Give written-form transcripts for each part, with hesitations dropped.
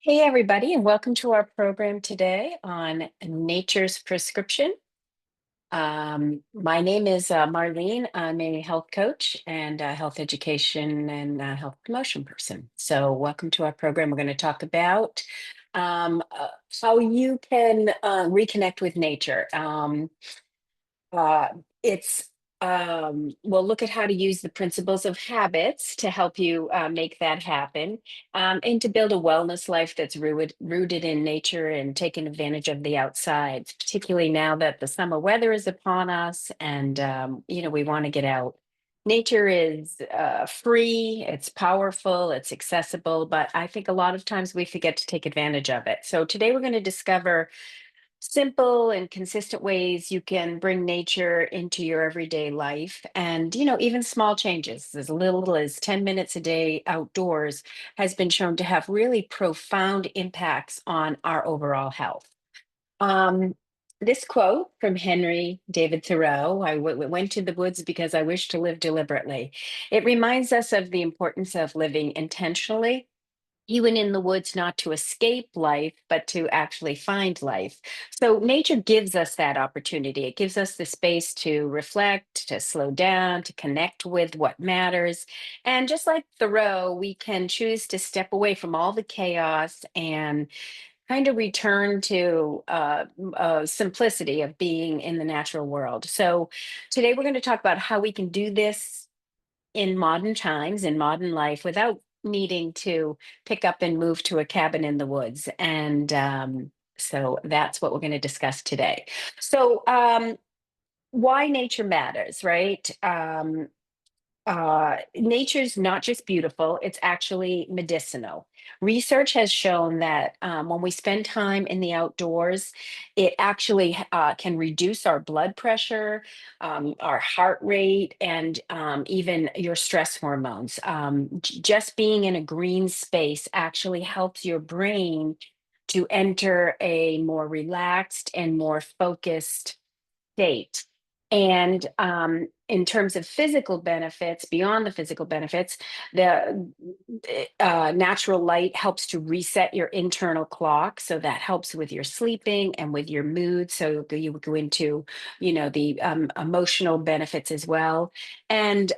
Hey, everybody, and welcome to our program today on nature's prescription. My name is Marlene. I'm a health coach and a health education and health promotion person. So, welcome to our program. We're going to talk about um, uh, how you can reconnect with nature. Uh, it's we'll look at how to use the principles of habits to help you make that happen, and to build a wellness life that's rooted in nature and taking advantage of the outside, particularly now that the summer weather is upon us and we want to get out. Nature is free, it's powerful, it's accessible, but I think a lot of times we forget to take advantage of it. So today we're going to discover simple and consistent ways you can bring nature into your everyday life. And even small changes as little as 10 minutes a day outdoors has been shown to have really profound impacts on our overall health. um, this quote from Henry David Thoreau: went to the woods because I wish to live deliberately. It reminds us of the importance of living intentionally. He went in the woods not to escape life, but to actually find life. So nature gives us that opportunity. It gives us the space to reflect, to slow down, to connect with what matters. And just like Thoreau, we can choose to step away from all the chaos and kind of return to simplicity of being in the natural world. So today we're going to talk about how we can do this in modern times, in modern life, without needing to pick up and move to a cabin in the woods. And so that's what we're going to discuss today. So, why nature matters, right? Nature's not just beautiful, it's actually medicinal. Research has shown that when we spend time in the outdoors, it actually can reduce our blood pressure, our heart rate, and even your stress hormones. Just being in a green space actually helps your brain to enter a more relaxed and more focused state. And in terms of physical benefits, beyond the physical benefits, the natural light helps to reset your internal clock. So that helps with your sleeping and with your mood. So you would go into, the emotional benefits as well. And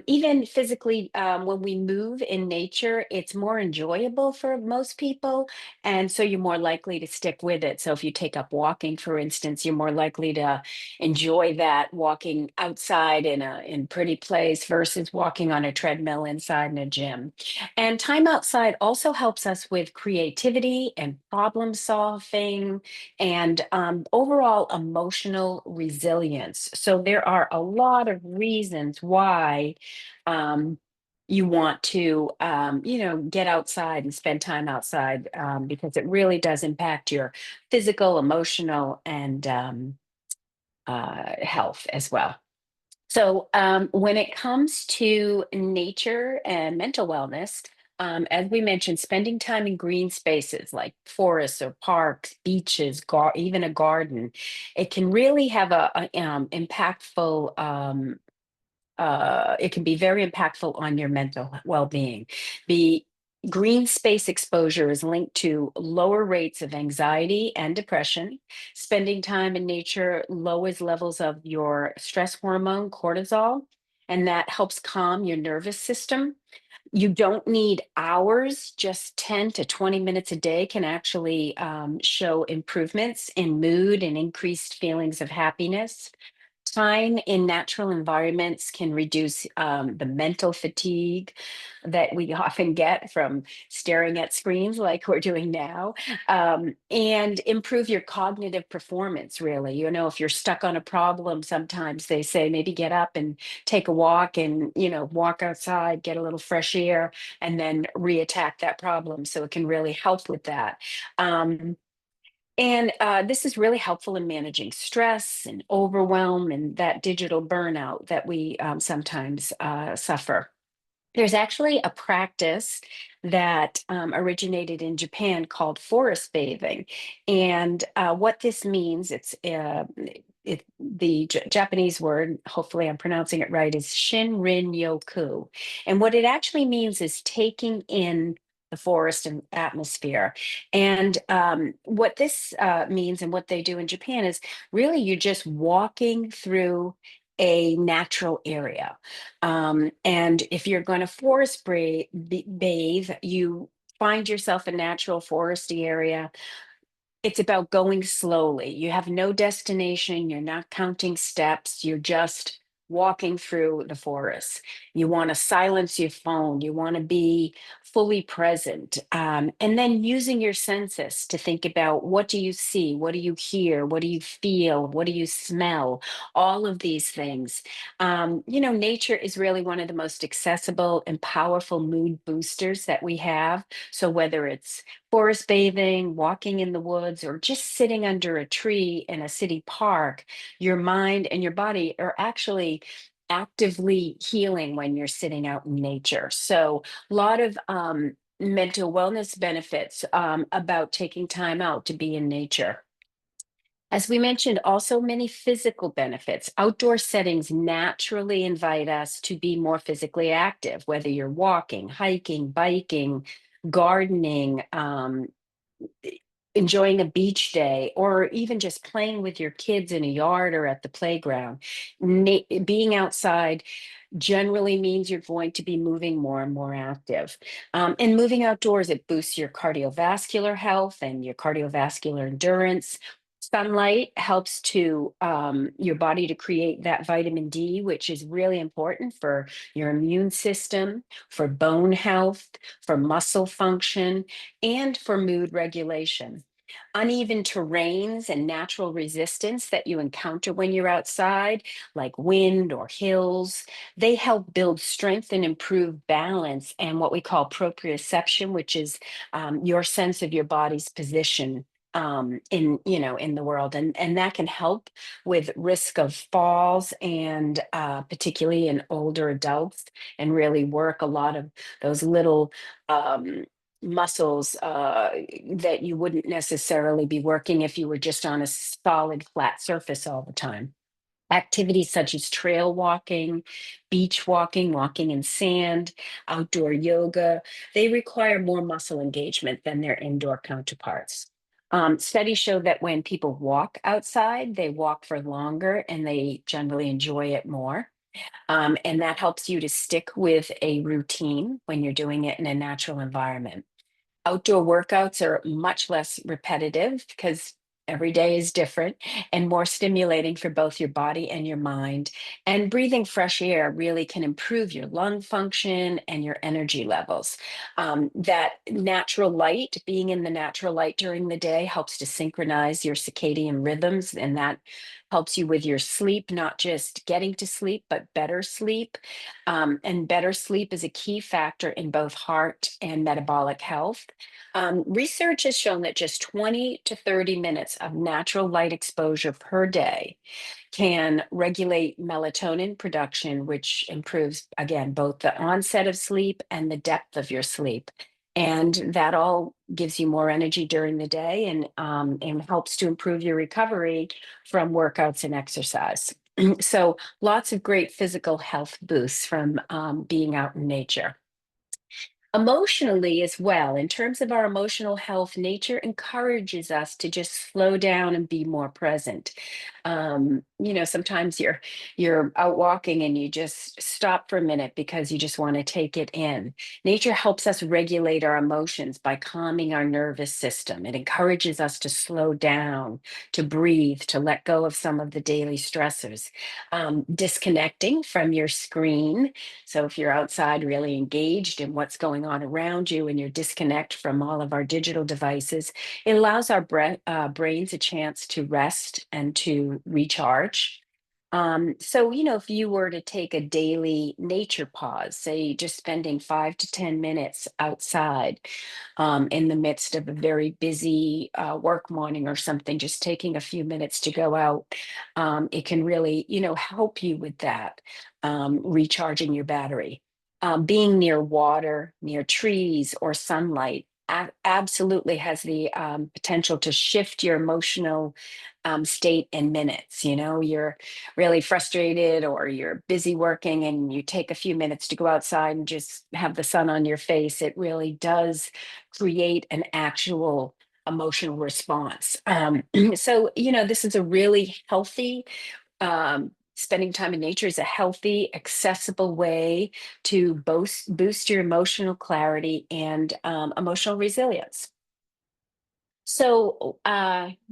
even physically, when we move in nature, it's more enjoyable for most people. And so you're more likely to stick with it. So if you take up walking, for instance, you're more likely to enjoy that walking outside in pretty place versus walking on a treadmill inside in a gym. And time outside also helps us with creativity and problem solving and overall emotional resilience. So there are a lot of reasons why um, you want to get outside and spend time outside, because it really does impact your physical, emotional, and health as well. So, when it comes to nature and mental wellness, as we mentioned, spending time in green spaces like forests or parks, beaches, even a garden, it can really have impactful. It can be very impactful on your mental well-being. The green space exposure is linked to lower rates of anxiety and depression. Spending time in nature lowers levels of your stress hormone, cortisol, and that helps calm your nervous system. You don't need hours, just 10 to 20 minutes a day can actually show improvements in mood and increased feelings of happiness. Time in natural environments can reduce the mental fatigue that we often get from staring at screens like we're doing now, and improve your cognitive performance, really. If you're stuck on a problem, sometimes they say maybe get up and take a walk and, walk outside, get a little fresh air, and then reattack that problem. So it can really help with that. And this is really helpful in managing stress and overwhelm and that digital burnout that we sometimes suffer. There's actually a practice that originated in Japan called forest bathing. And what this means, the Japanese word, hopefully I'm pronouncing it right, is Shinrin Yoku. And what it actually means is taking in the forest and atmosphere. And what this means and what they do in Japan is really you're just walking through a natural area. And if you're going to bathe, you find yourself a natural foresty area. It's about going slowly. You have no destination. You're not counting steps. You're just walking through the forest. You want to silence your phone. You want to be fully present. And then using your senses to think about, what do you see? What do you hear? What do you feel? What do you smell? All of these things. Nature is really one of the most accessible and powerful mood boosters that we have. So whether it's forest bathing, walking in the woods, or just sitting under a tree in a city park, your mind and your body are actually actively healing when you're sitting out in nature. So, a lot of mental wellness benefits about taking time out to be in nature. As we mentioned, also many physical benefits. Outdoor settings naturally invite us to be more physically active, whether you're walking, hiking, biking, gardening, enjoying a beach day, or even just playing with your kids in a yard or at the playground. Being outside generally means you're going to be moving more and more active. And moving outdoors, it boosts your cardiovascular health and your cardiovascular endurance. Sunlight helps to your body to create that vitamin D, which is really important for your immune system, for bone health, for muscle function, and for mood regulation. Uneven terrains and natural resistance that you encounter when you're outside, like wind or hills, they help build strength and improve balance and what we call proprioception, which is your sense of your body's position in the world, and that can help with risk of falls, and particularly in older adults, and really work a lot of those little um, muscles that you wouldn't necessarily be working if you were just on a solid flat surface all the time. Activities such as trail walking, beach walking, walking in sand, outdoor yoga, they require more muscle engagement than their indoor counterparts. Studies show that when people walk outside, they walk for longer and they generally enjoy it more. And that helps you to stick with a routine when you're doing it in a natural environment. Outdoor workouts are much less repetitive because every day is different and more stimulating for both your body and your mind. And breathing fresh air really can improve your lung function and your energy levels. That natural light, being in the natural light during the day, helps to synchronize your circadian rhythms, and that helps you with your sleep, not just getting to sleep, but better sleep. And better sleep is a key factor in both heart and metabolic health. Research has shown that just 20 to 30 minutes of natural light exposure per day can regulate melatonin production, which improves, again, both the onset of sleep and the depth of your sleep. And that all gives you more energy during the day, and helps to improve your recovery from workouts and exercise. So, lots of great physical health boosts from being out in nature. Emotionally as well, in terms of our emotional health, nature encourages us to just slow down and be more present. Sometimes you're out walking and you just stop for a minute because you just want to take it in. Nature helps us regulate our emotions by calming our nervous system. It encourages us to slow down, to breathe, to let go of some of the daily stressors. Disconnecting from your screen, so if you're outside really engaged in what's going on around you and you disconnect from all of our digital devices, it allows our brains a chance to rest and to recharge. So, if you were to take a daily nature pause, say just spending 5 to 10 minutes outside in the midst of a very busy work morning or something, just taking a few minutes to go out, it can really, help you with that, recharging your battery. Being near water, near trees, or sunlight absolutely has the potential to shift your emotional state in minutes. You know, you're really frustrated or you're busy working and you take a few minutes to go outside and just have the sun on your face. It really does create an actual emotional response. So, you know, this is a really healthy, spending time in nature is a healthy, accessible way to boost your emotional clarity and emotional resilience. So,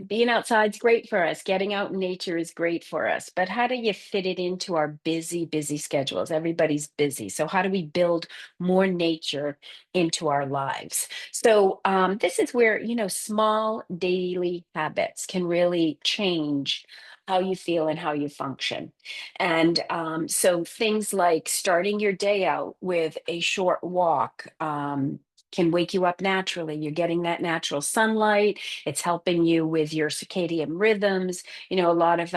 being outside's great for us. Getting out in nature is great for us. But how do you fit it into our busy, busy schedules? Everybody's busy. So, how do we build more nature into our lives? So, this is where, you know, small daily habits can really change how you feel and how you function. And so, things like starting your day out with a short walk. Can wake you up naturally. You're getting that natural sunlight. It's helping you with your circadian rhythms. You know, a lot of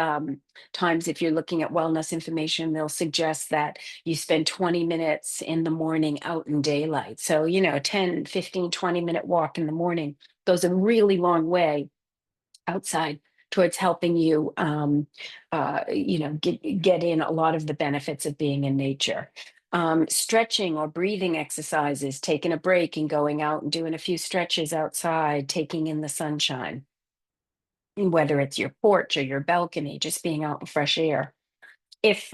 times, if you're looking at wellness information, they'll suggest that you spend 20 minutes in the morning out in daylight. So, you know, 10, 15, 20-minute walk in the morning goes a really long way outside towards helping you you know, get in a lot of the benefits of being in nature. Stretching or breathing exercises, taking a break and going out and doing a few stretches outside, taking in the sunshine, whether it's your porch or your balcony, just being out in fresh air. If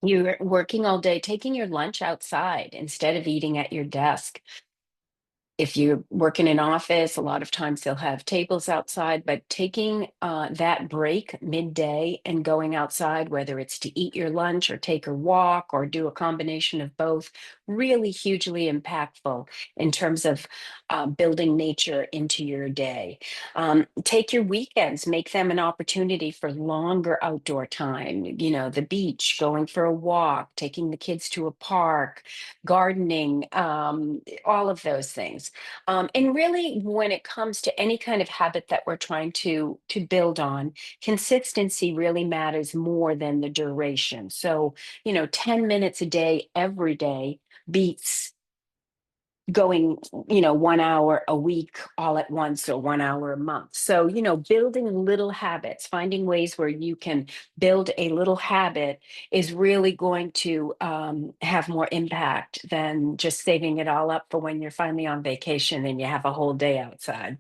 you're working all day, taking your lunch outside instead of eating at your desk. If you work in an office, a lot of times they'll have tables outside, but taking that break midday and going outside, whether it's to eat your lunch or take a walk or do a combination of both, really hugely impactful in terms of building nature into your day. Take your weekends, make them an opportunity for longer outdoor time, you know, the beach, going for a walk, taking the kids to a park, gardening, all of those things. And really, when it comes to any kind of habit that we're trying to build on, consistency really matters more than the duration. So, you know, 10 minutes a day, every day beats going, you know, 1 hour a week all at once or 1 hour a month. So, you know, building little habits, finding ways where you can build a little habit is really going to have more impact than just saving it all up for when you're finally on vacation and you have a whole day outside.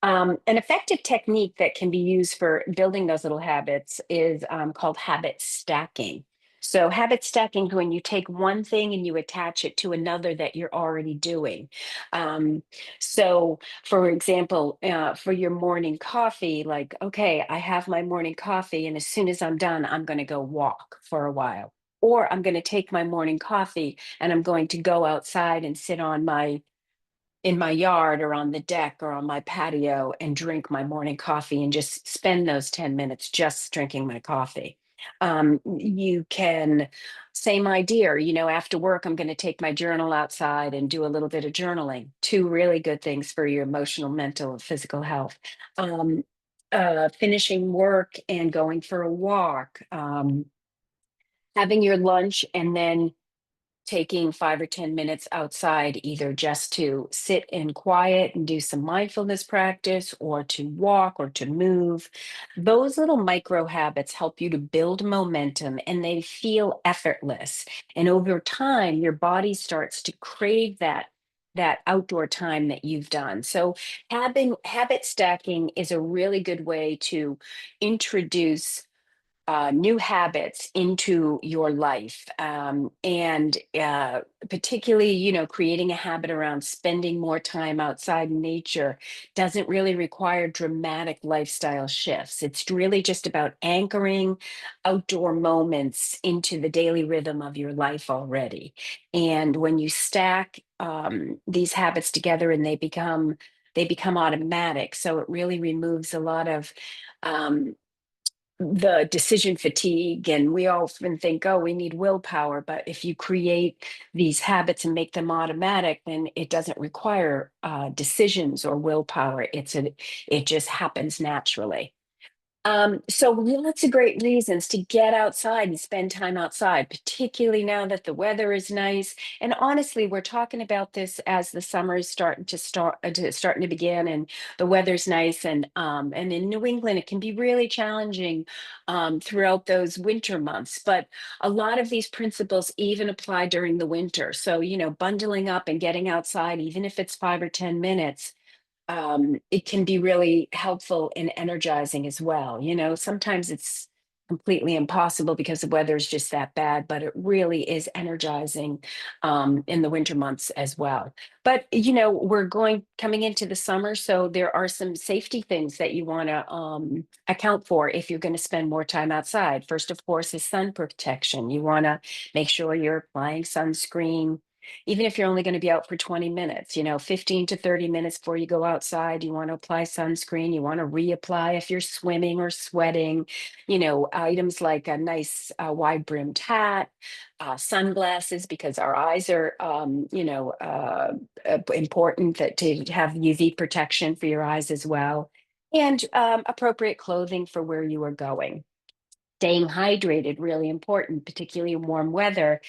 An effective technique that can be used for building those little habits is called habit stacking. So, habit stacking is when you take one thing and you attach it to another that you're already doing. Um, so, for example, for your morning coffee, like, okay, I have my morning coffee, and as soon as I'm done, I'm going to go walk for a while. Or I'm going to take my morning coffee and I'm going to go outside and sit on my in my yard or on the deck or on my patio and drink my morning coffee and just spend those 10 minutes just drinking my coffee. You can, same idea, you know, after work, I'm going to take my journal outside and do a little bit of journaling. Two really good things for your emotional, mental, and physical health. Um, Finishing work and going for a walk, having your lunch and then taking 5 or 10 minutes outside, either just to sit in quiet and do some mindfulness practice, or to walk or to move. Those little micro habits help you to build momentum and they feel effortless. And over time, your body starts to crave that outdoor time that you've done. So having habit stacking is a really good way to introduce new habits into your life, and particularly, you know, creating a habit around spending more time outside in nature doesn't really require dramatic lifestyle shifts. It's really just about anchoring outdoor moments into the daily rhythm of your life already. And when you stack these habits together and they become automatic, so it really removes a lot of um, the decision fatigue. And we often think, oh, we need willpower, but if you create these habits and make them automatic, then it doesn't require decisions or willpower. It just happens naturally. So lots of great reasons to get outside and spend time outside, particularly now that the weather is nice. And honestly, we're talking about this as the summer is starting to begin, and the weather's nice. And in New England, it can be really challenging throughout those winter months. But a lot of these principles even apply during the winter. So bundling up and getting outside, even if it's 5 or 10 minutes, it can be really helpful in energizing as well. Sometimes it's completely impossible because the weather is just that bad, but it really is energizing in the winter months as well. But we're going coming into the summer, so there are some safety things that you want to account for if you're going to spend more time outside. First, of course, is sun protection. You want to make sure you're applying sunscreen even if you're only going to be out for 20 minutes, 15 to 30 minutes before you go outside, you want to apply sunscreen, you want to reapply if you're swimming or sweating, items like a nice wide brimmed hat, sunglasses, because our eyes are, important to have UV protection for your eyes as well, and appropriate clothing for where you are going. Staying hydrated, really important, particularly in warm weather,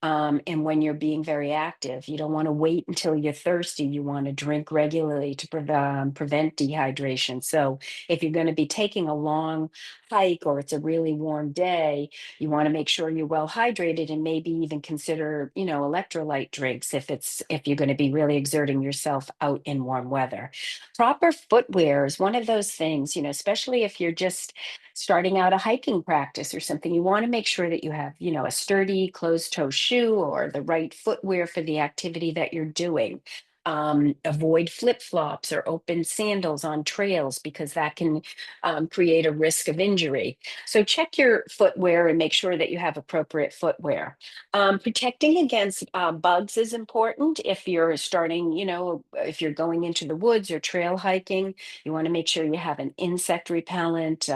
and when you're being very active. You don't want to wait until you're thirsty. You want to drink regularly to prevent dehydration. So, if you're going to be taking a long hike or it's a really warm day, you want to make sure you're well hydrated and maybe even consider, electrolyte drinks if you're going to be really exerting yourself out in warm weather. Proper footwear is one of those things, especially if you're just starting out a hiking practice or something. You want to make sure that you have, a sturdy closed toe shoe or the right footwear for the activity that you're doing. Avoid flip flops or open sandals on trails because that can create a risk of injury. So check your footwear and make sure that you have appropriate footwear. Protecting against bugs is important. If you're starting, if you're going into the woods or trail hiking, you want to make sure you have an insect repellent.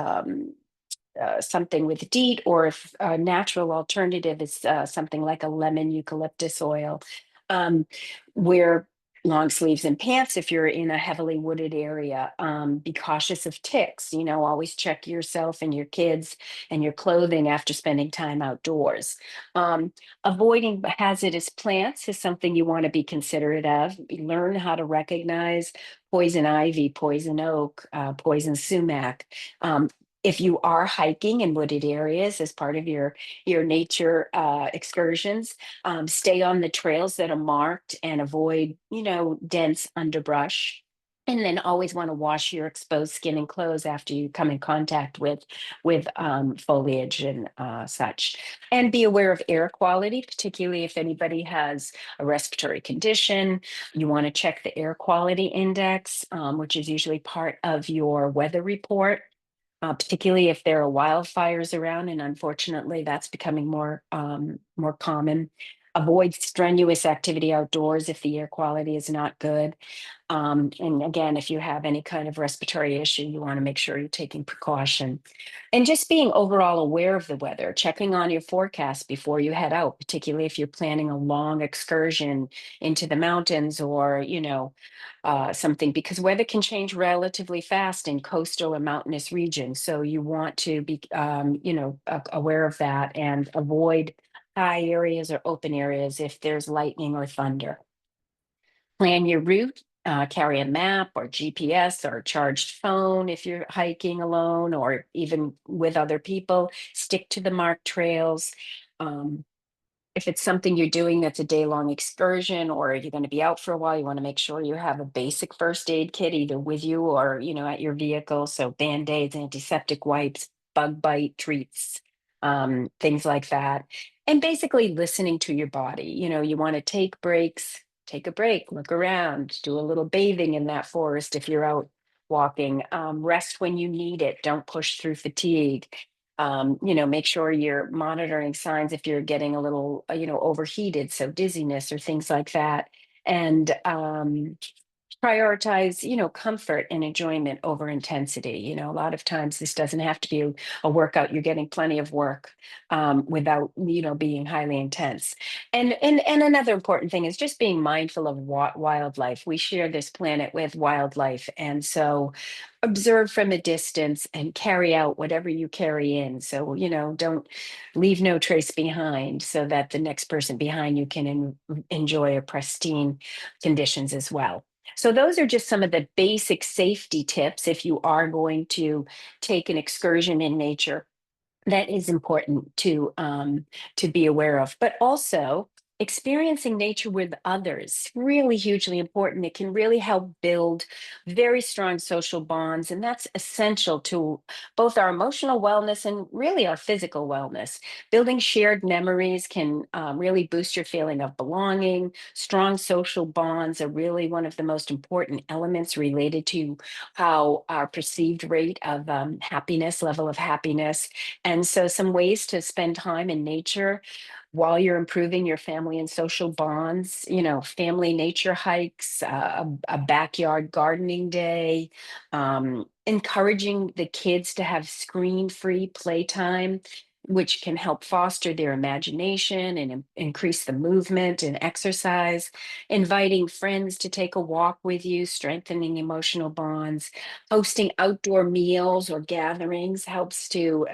Something with DEET, or if a natural alternative is something like a lemon eucalyptus oil. Um, wear long sleeves and pants if you're in a heavily wooded area. Be cautious of ticks. Always check yourself and your kids and your clothing after spending time outdoors. Avoiding hazardous plants is something you want to be considerate of. Learn how to recognize poison ivy, poison oak, poison sumac. Um, if you are hiking in wooded areas as part of your nature excursions, stay on the trails that are marked and avoid dense underbrush. And then always want to wash your exposed skin and clothes after you come in contact with foliage and such. And be aware of air quality, particularly if anybody has a respiratory condition. You want to check the air quality index, which is usually part of your weather report, particularly if there are wildfires around, and unfortunately, that's becoming more common. Avoid strenuous activity outdoors if the air quality is not good. And again, if you have any kind of respiratory issue, you want to make sure you're taking precaution. And just being overall aware of the weather, checking on your forecast before you head out, particularly if you're planning a long excursion into the mountains or, something, because weather can change relatively fast in coastal or mountainous regions. So you want to be, aware of that and avoid high areas or open areas if there's lightning or thunder. Plan your route, carry a map or GPS or a charged phone if you're hiking alone or even with other people. Stick to the marked trails. Um, if it's something you're doing that's a day-long excursion or you're going to be out for a while, you want to make sure you have a basic first aid kit either with you or, at your vehicle. So Band-Aids, antiseptic wipes, bug bite treats, things like that. And basically listening to your body. You want to take breaks, take a break, look around, do a little bathing in that forest if you're out walking. Rest when you need it. Don't push through fatigue. Make sure you're monitoring signs if you're getting a little, overheated, so dizziness or things like that. And prioritize, comfort and enjoyment over intensity. A lot of times this doesn't have to be a workout. You're getting plenty of work without, being highly intense. And another important thing is just being mindful of wildlife. We share this planet with wildlife, and so observe from a distance and carry out whatever you carry in. So, don't leave no trace behind, so that the next person behind you can enjoy a pristine conditions as well. So those are just some of the basic safety tips if you are going to take an excursion in nature that is important to be aware of. But also experiencing nature with others, really hugely important. It can really help build very strong social bonds, and that's essential to both our emotional wellness and really our physical wellness. Building shared memories can really boost your feeling of belonging. Strong social bonds are really one of the most important elements related to how our perceived rate of happiness, level of happiness. And so, some ways to spend time in nature while you're improving your family and social bonds, family nature hikes, a backyard gardening day, encouraging the kids to have screen free playtime, which can help foster their imagination and increase the movement and exercise, inviting friends to take a walk with you, strengthening emotional bonds. Hosting outdoor meals or gatherings helps to,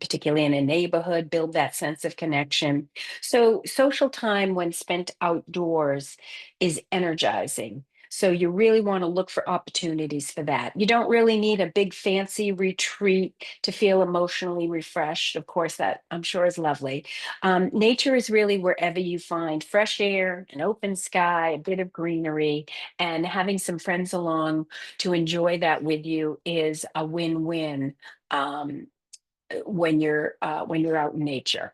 particularly in a neighborhood, build that sense of connection. So, social time when spent outdoors is energizing. So, you really want to look for opportunities for that. You don't really need a big fancy retreat to feel emotionally refreshed. Of course, that I'm sure is lovely. Nature is really wherever you find fresh air, an open sky, a bit of greenery, and having some friends along to enjoy that with you is a win-win when you're out in nature.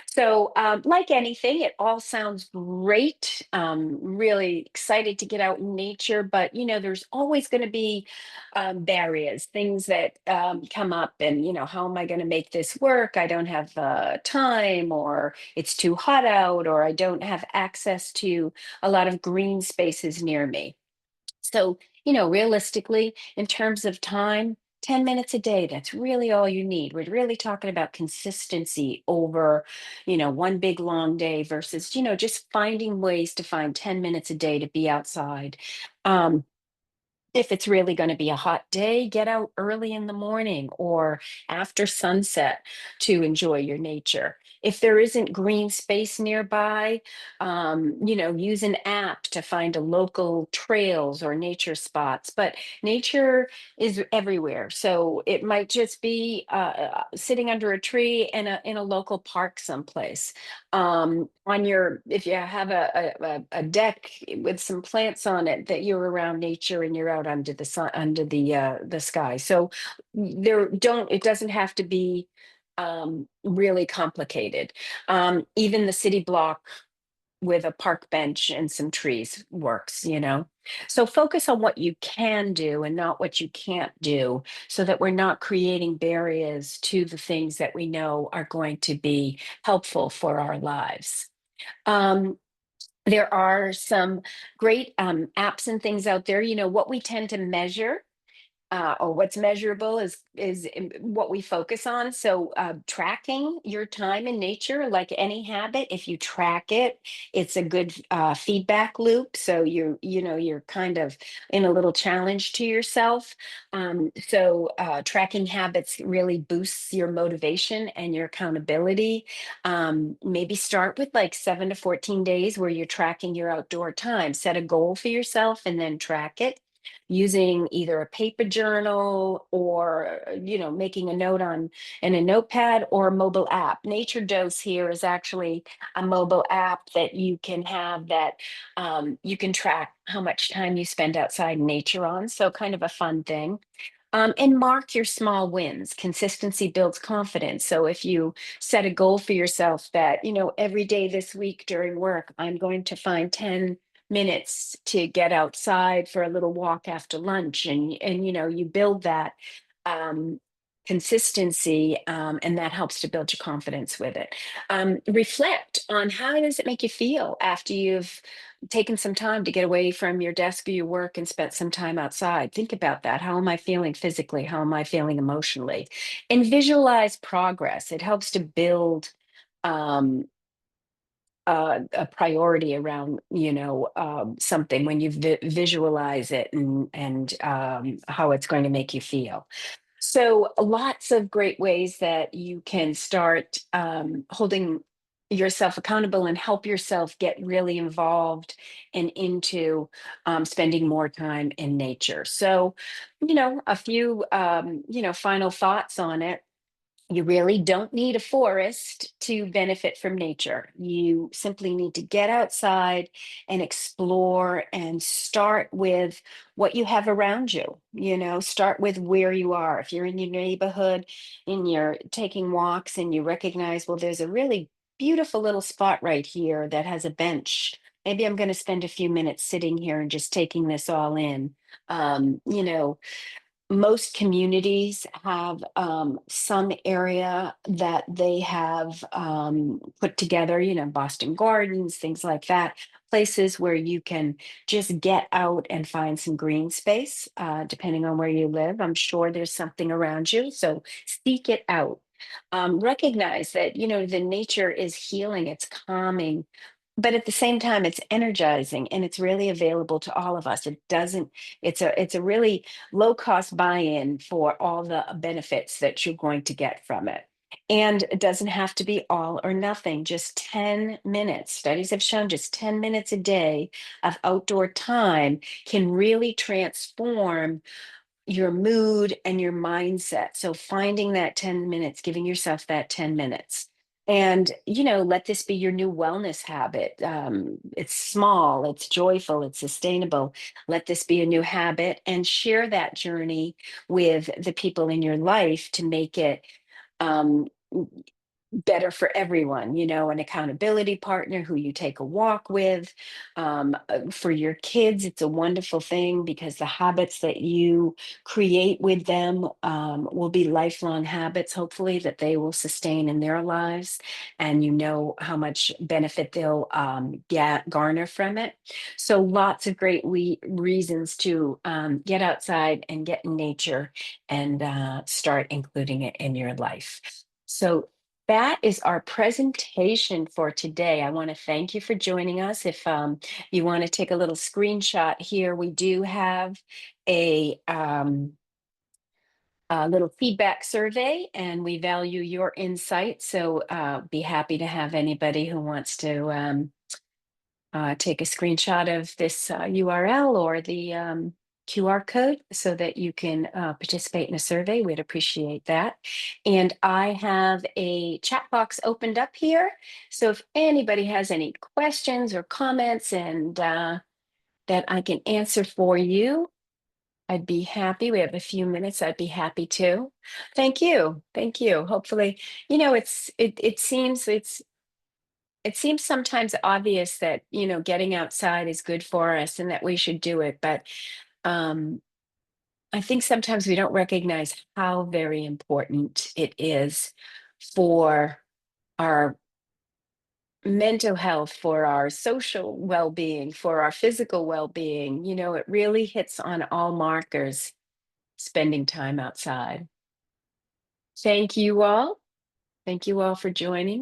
So, like anything, it all sounds great. Really excited to get out in nature, but there's always going to be barriers, things that come up, and how am I going to make this work? I don't have time, or it's too hot out, or I don't have access to a lot of green spaces near me. So, realistically, in terms of time, 10 minutes a day, that's really all you need. We're really talking about consistency over, one big long day versus, just finding ways to find 10 minutes a day to be outside. Um, if it's really going to be a hot day, get out early in the morning or after sunset to enjoy your nature. If there isn't green space nearby, use an app to find a local trails or nature spots. But nature is everywhere, so it might just be sitting under a tree in a local park someplace. On your If you have a deck with some plants on it, that you're around nature and you're out under the sun, under the sky. So it doesn't have to be really complicated. Even the city block with a park bench and some trees works. So focus on what you can do and not what you can't do, so that we're not creating barriers to the things that we know are going to be helpful for our lives. Um, there are some great apps and things out there. What we tend to measure, or what's measurable, is what we focus on. So, tracking your time in nature, like any habit, if you track it, it's a good feedback loop. So you're kind of in a little challenge to yourself. So, tracking habits really boosts your motivation and your accountability. Maybe start with like 7 to 14 days where you're tracking your outdoor time. Set a goal for yourself and then track it using either a paper journal or making a note on in a notepad or a mobile app. Nature Dose here is actually a mobile app that you can have, that you can track how much time you spend outside in nature on, so kind of a fun thing. And mark your small wins. Consistency builds confidence. So if you set a goal for yourself that, every day this week during work, I'm going to find 10 minutes to get outside for a little walk after lunch, and you build that. Um, consistency, and that helps to build your confidence with it. Reflect on how does it make you feel after you've taken some time to get away from your desk or your work and spent some time outside. Think about that. How am I feeling physically? How am I feeling emotionally? And visualize progress. It helps to build um, a priority around, something when you visualize it, and how it's going to make you feel. So, lots of great ways that you can start holding yourself accountable and help yourself get really involved and into spending more time in nature. So, a few, final thoughts on it. You really don't need a forest to benefit from nature. You simply need to get outside and explore and start with what you have around you. Start with where you are. If you're in your neighborhood and you're taking walks and you recognize, well, there's a really beautiful little spot right here that has a bench. Maybe I'm going to spend a few minutes sitting here and just taking this all in. Um, you know, Most communities have some area that they have put together, Boston Gardens, things like that, places where you can just get out and find some green space, depending on where you live. I'm sure there's something around you. So seek it out. Recognize that, the nature is healing, it's calming. But at the same time, it's energizing and it's really available to all of us. It's a really low cost buy-in for all the benefits that you're going to get from it. And it doesn't have to be all or nothing, just 10 minutes. Studies have shown just 10 minutes a day of outdoor time can really transform your mood and your mindset. So finding that 10 minutes, giving yourself that 10 minutes. And, let this be your new wellness habit. It's small, it's joyful, it's sustainable. Let this be a new habit and share that journey with the people in your life to make it um, better for everyone, an accountability partner who you take a walk with. For your kids, it's a wonderful thing because the habits that you create with them will be lifelong habits, hopefully, that they will sustain in their lives. And you know how much benefit they'll garner from it. So, lots of great reasons to get outside and get in nature and start including it in your life. So, that is our presentation for today. I want to thank you for joining us. If you want to take a little screenshot here, we do have a little feedback survey, and we value your insight. So be happy to have anybody who wants to take a screenshot of this URL or the QR code so that you can participate in a survey. We'd appreciate that. And I have a chat box opened up here. So if anybody has any questions or comments and that I can answer for you, I'd be happy. We have a few minutes. I'd be happy to. Thank you. Thank you. Hopefully, it seems sometimes obvious that, getting outside is good for us and that we should do it. But um, I think sometimes we don't recognize how very important it is for our mental health, for our social well being, for our physical well being. It really hits on all markers spending time outside. Thank you all. Thank you all for joining.